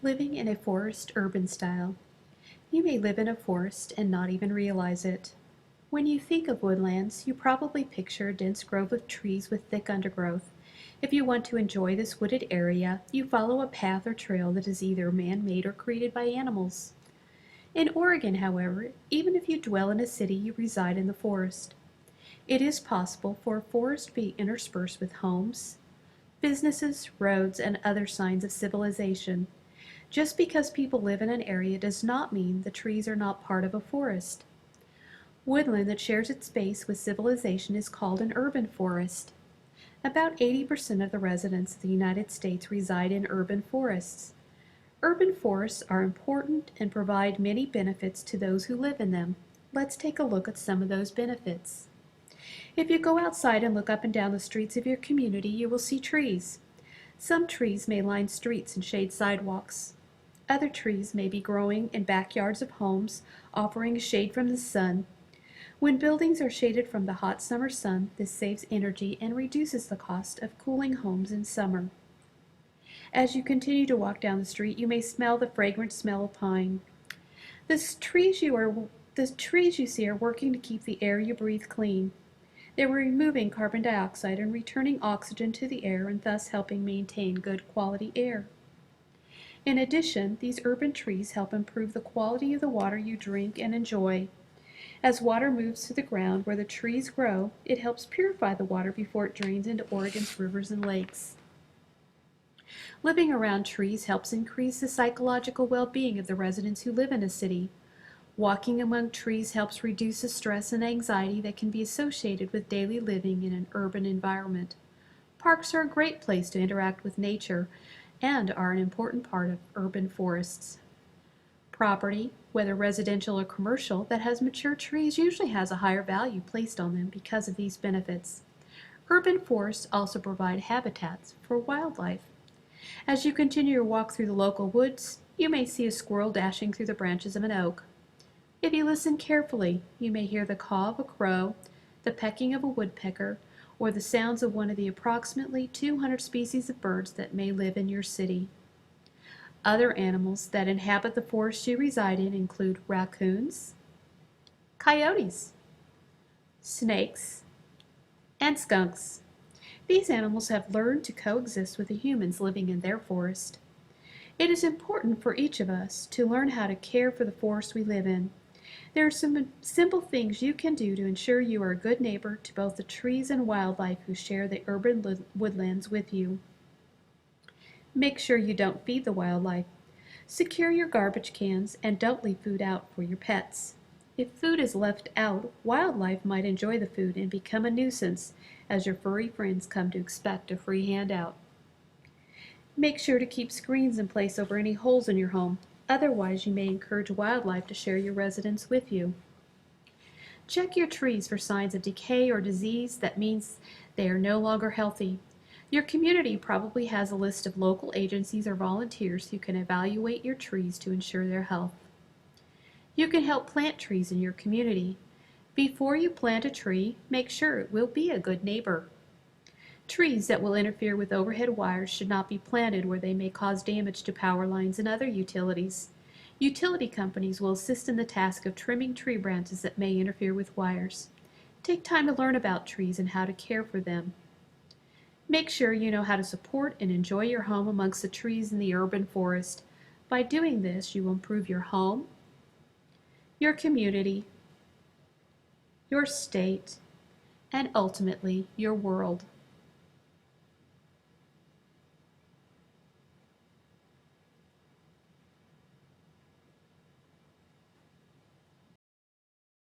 Living in a forest urban style. You may live in a forest and not even realize it. When you think of woodlands, you probably picture a dense grove of trees with thick undergrowth. If you want to enjoy this wooded area, you follow a path or trail that is either man-made or created by animals. In Oregon, however, even if you dwell in a city, you reside in the forest. It is possible for a forest to be interspersed with homes, businesses, roads, and other signs of civilization. Just because people live in an area does not mean the trees are not part of a forest. Woodland that shares its space with civilization is called an urban forest. About 80% of the residents of the United States reside in urban forests. Urban forests are important and provide many benefits to those who live in them. Let's take a look at some of those benefits. If you go outside and look up and down the streets of your community, you will see trees. Some trees may line streets and shade sidewalks. Other trees may be growing in backyards of homes, offering shade from the sun. When buildings are shaded from the hot summer sun, this saves energy and reduces the cost of cooling homes in summer. As you continue to walk down the street, you may smell the fragrant smell of pine. The trees you see are working to keep the air you breathe clean. They are removing carbon dioxide and returning oxygen to the air and thus helping maintain good quality air. In addition, these urban trees help improve the quality of the water you drink and enjoy. As water moves to the ground where the trees grow, it helps purify the water before it drains into Oregon's rivers and lakes. Living around trees helps increase the psychological well-being of the residents who live in a city. Walking among trees helps reduce the stress and anxiety that can be associated with daily living in an urban environment. Parks are a great place to interact with nature and are an important part of urban forests. Property, whether residential or commercial, that has mature trees usually has a higher value placed on them because of these benefits. Urban forests also provide habitats for wildlife. As you continue your walk through the local woods, you may see a squirrel dashing through the branches of an oak. If you listen carefully, you may hear the caw of a crow, the pecking of a woodpecker, or the sounds of one of the approximately 200 species of birds that may live in your city. Other animals that inhabit the forest you reside in include raccoons, coyotes, snakes, and skunks. These animals have learned to coexist with the humans living in their forest. It is important for each of us to learn how to care for the forest we live in. There are some simple things you can do to ensure you are a good neighbor to both the trees and wildlife who share the urban woodlands with you. Make sure you don't feed the wildlife. Secure your garbage cans and don't leave food out for your pets. If food is left out, wildlife might enjoy the food and become a nuisance as your furry friends come to expect a free handout. Make sure to keep screens in place over any holes in your home. Otherwise, you may encourage wildlife to share your residence with you. Check your trees for signs of decay or disease. That means they are no longer healthy. Your community probably has a list of local agencies or volunteers who can evaluate your trees to ensure their health. You can help plant trees in your community. Before you plant a tree, make sure it will be a good neighbor. Trees that will interfere with overhead wires should not be planted where they may cause damage to power lines and other utilities. Utility companies will assist in the task of trimming tree branches that may interfere with wires. Take time to learn about trees and how to care for them. Make sure you know how to support and enjoy your home amongst the trees in the urban forest. By doing this, you will improve your home, your community, your state, and ultimately your world.